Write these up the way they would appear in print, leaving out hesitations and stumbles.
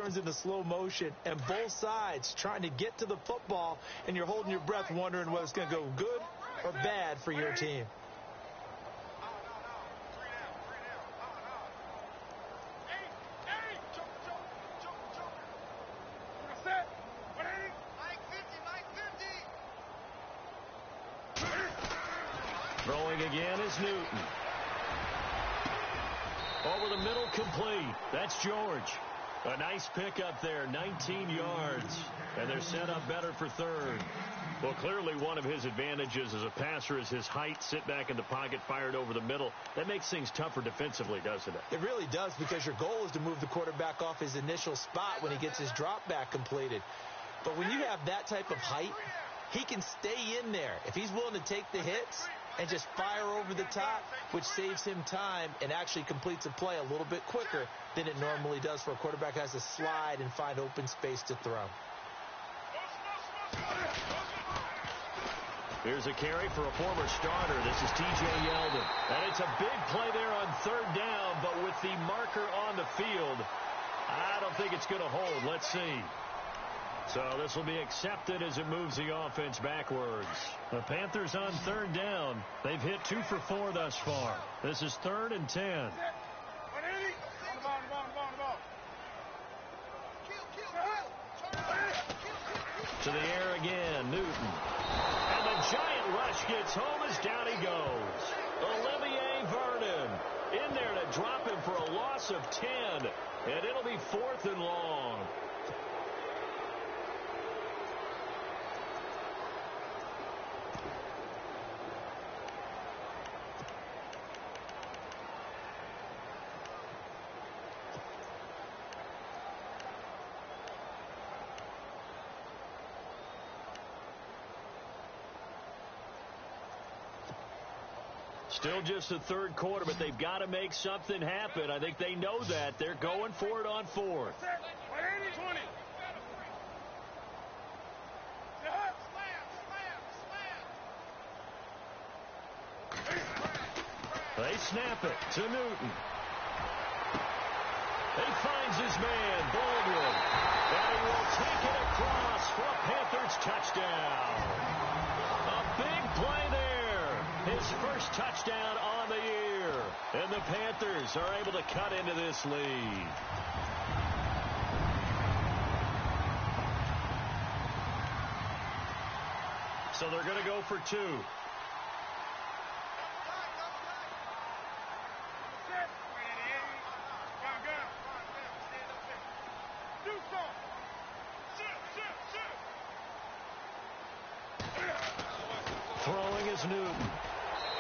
turns into slow motion, and both sides trying to get to the football, and you're holding your breath wondering whether it's going to go good or bad for your team. Throwing again is Newton. Over the middle, complete. That's George. A nice pickup there, 19 yards. And they're set up better for third. Well, clearly one of his advantages as a passer is his height. Sit back in the pocket, fired over the middle. That makes things tougher defensively, doesn't it? It really does, because your goal is to move the quarterback off his initial spot when he gets his drop back completed. But when you have that type of height, he can stay in there. If he's willing to take the hits and just fire over the top, which saves him time and actually completes a play a little bit quicker than it normally does for a quarterback who has to slide and find open space to throw. Here's a carry for a former starter. This is T.J. Yeldon. And it's a big play there on third down, but with the marker on the field, I don't think it's going to hold. Let's see. So this will be accepted as it moves the offense backwards. The Panthers on third down. They've hit 2 for 4 thus far. This is 3rd and 10. To the air again, Newton. And the giant rush gets home as down he goes. Olivier Vernon in there to drop him for a loss of 10. And it'll be 4th and long. Still just the third quarter, but they've got to make something happen. I think they know that. They're going for it on 4th. They snap it to Newton. He finds his man, Baldwin. And he will take it across for a Panthers touchdown. A big play there. His first touchdown on the year. And the Panthers are able to cut into this lead. So they're going to go for 2. Throwing is Newton.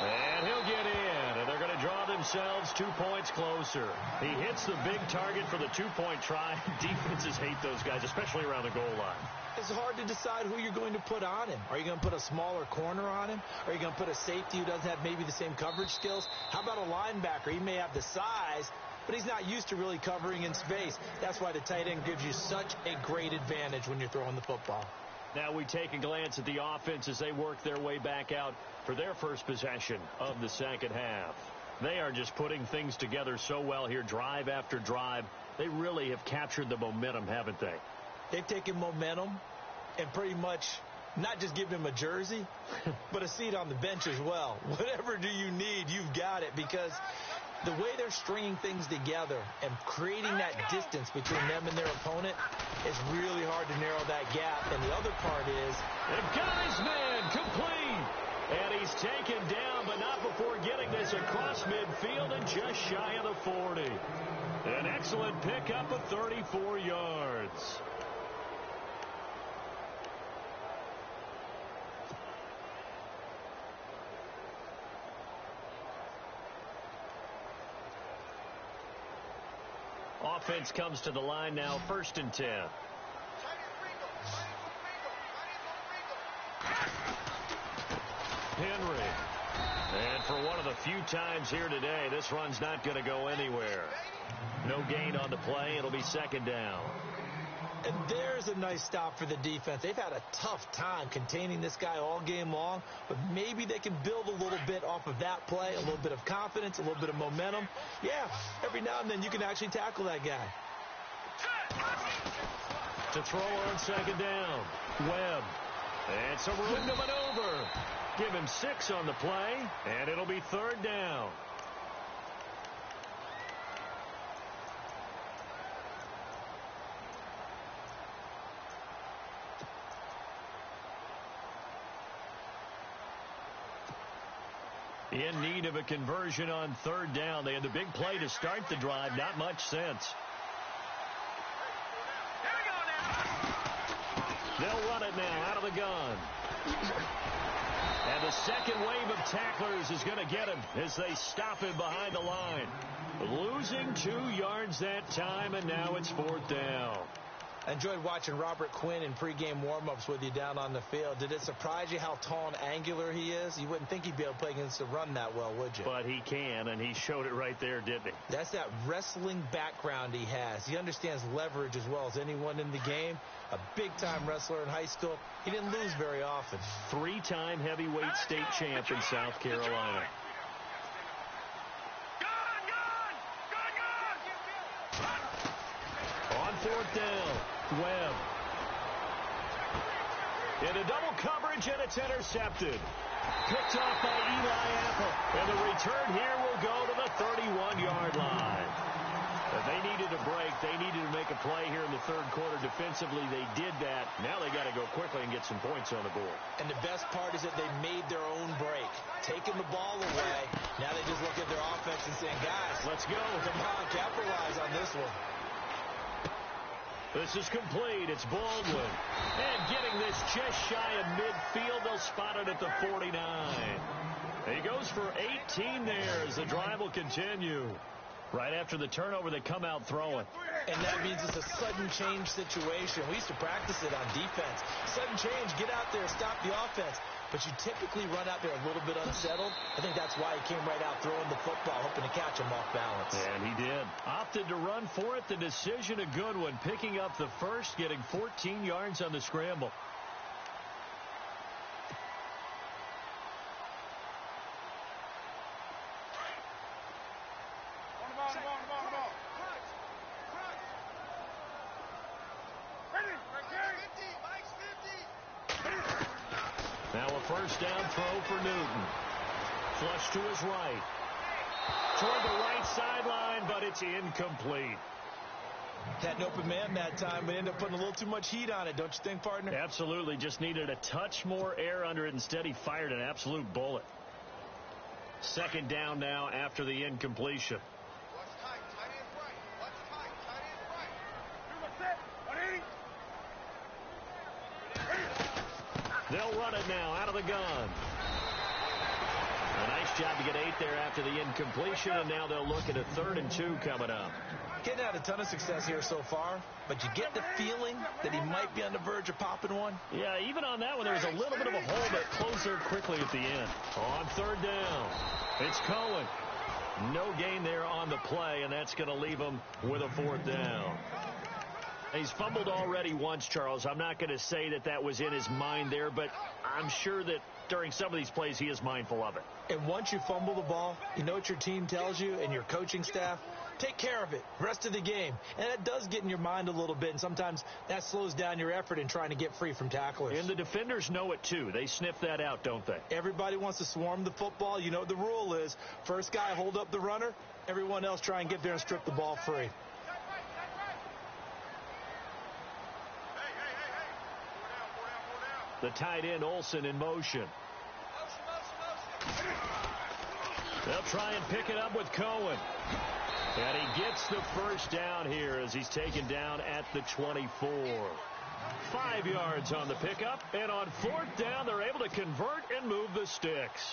And he'll get in. And they're going to draw themselves 2 points closer. He hits the big target for the 2-point try. Defenses hate those guys, especially around the goal line. It's hard to decide who you're going to put on him. Are you going to put a smaller corner on him? Are you going to put a safety who doesn't have maybe the same coverage skills? How about a linebacker? He may have the size, but he's not used to really covering in space. That's why the tight end gives you such a great advantage when you're throwing the football. Now we take a glance at the offense as they work their way back out for their first possession of the second half. They are just putting things together so well here, drive after drive. They really have captured the momentum, haven't they? They've taken momentum and pretty much not just given him a jersey, but a seat on the bench as well. Whatever do you need, you've got it, because the way they're stringing things together and creating that distance between them and their opponent is really hard to narrow that gap. And the other part is, they've got his man complete. And he's taken down, but not before getting this across midfield and just shy of the 40. An excellent pickup of 34 yards. Offense comes to the line now, 1st and 10. Henry. And for one of the few times here today, this run's not going to go anywhere. No gain on the play. It'll be 2nd down. And there's a nice stop for the defense. They've had a tough time containing this guy all game long, but maybe they can build a little bit off of that play, a little bit of confidence, a little bit of momentum. Yeah, every now and then you can actually tackle that guy. To throw on second down. Webb. And some room to maneuver. Give him 6 on the play, and it'll be third down. In need of a conversion on third down. They had the big play to start the drive. Not much sense. They'll run it now out of the gun. And the second wave of tacklers is going to get him as they stop him behind the line. Losing 2 yards that time, and now it's fourth down. I enjoyed watching Robert Quinn in pregame warm-ups with you down on the field. Did it surprise you how tall and angular he is? You wouldn't think he'd be able to play against the run that well, would you? But he can, and he showed it right there, didn't he? That's that wrestling background he has. He understands leverage as well as anyone in the game. A big-time wrestler in high school. He didn't lose very often. 3-time heavyweight state champ in South Carolina. On fourth down. Webb. Into double coverage, and it's intercepted. Picked off by Eli Apple. And the return here will go to the 31-yard line. They needed a break. They needed to make a play here in the third quarter. Defensively, they did that. Now they got to go quickly and get some points on the board. And the best part is that they made their own break. Taking the ball away. Now they just look at their offense and saying, guys, let's go. Come on, capitalize on this one. This is complete. It's Baldwin. And getting this just shy of midfield. They'll spot it at the 49. He goes for 18 there as the drive will continue. Right after the turnover, they come out throwing. And that means it's a sudden change situation. We used to practice it on defense. Sudden change, get out there, stop the offense. But you typically run out there a little bit unsettled. I think that's why he came right out throwing the football, hoping to catch him off balance. And he did. Opted to run for it. The decision a good one. Picking up the first, getting 14 yards on the scramble. Now a first down throw for Newton. Flush to his right. Toward the right sideline, but it's incomplete. Had an open man that time, but ended up putting a little too much heat on it, don't you think, partner? Absolutely. Just needed a touch more air under it. Instead, he fired an absolute bullet. Second down now after the incompletion. They'll run it now out of the gun. A nice job to get 8 there after the incompletion, and now they'll look at a 3rd and 2 coming up. Getting had a ton of success here so far, but you get the feeling that he might be on the verge of popping one. Yeah, even on that one, there was a little bit of a hole that closed there quickly at the end. On 3rd down, it's Cohen. No gain there on the play, and that's going to leave him with a 4th down. He's fumbled already once, Charles. I'm not going to say that that was in his mind there, but I'm sure that during some of these plays he is mindful of it. And once you fumble the ball, you know what your team tells you and your coaching staff? Take care of it. Rest of the game. And that does get in your mind a little bit, and sometimes that slows down your effort in trying to get free from tacklers. And the defenders know it, too. They sniff that out, don't they? Everybody wants to swarm the football. You know what the rule is. First guy hold up the runner. Everyone else try and get there and strip the ball free. The tight end, Olsen, in motion. They'll try and pick it up with Cohen. And he gets the first down here as he's taken down at the 24. 5 yards on the pickup. And on 4th down, they're able to convert and move the sticks.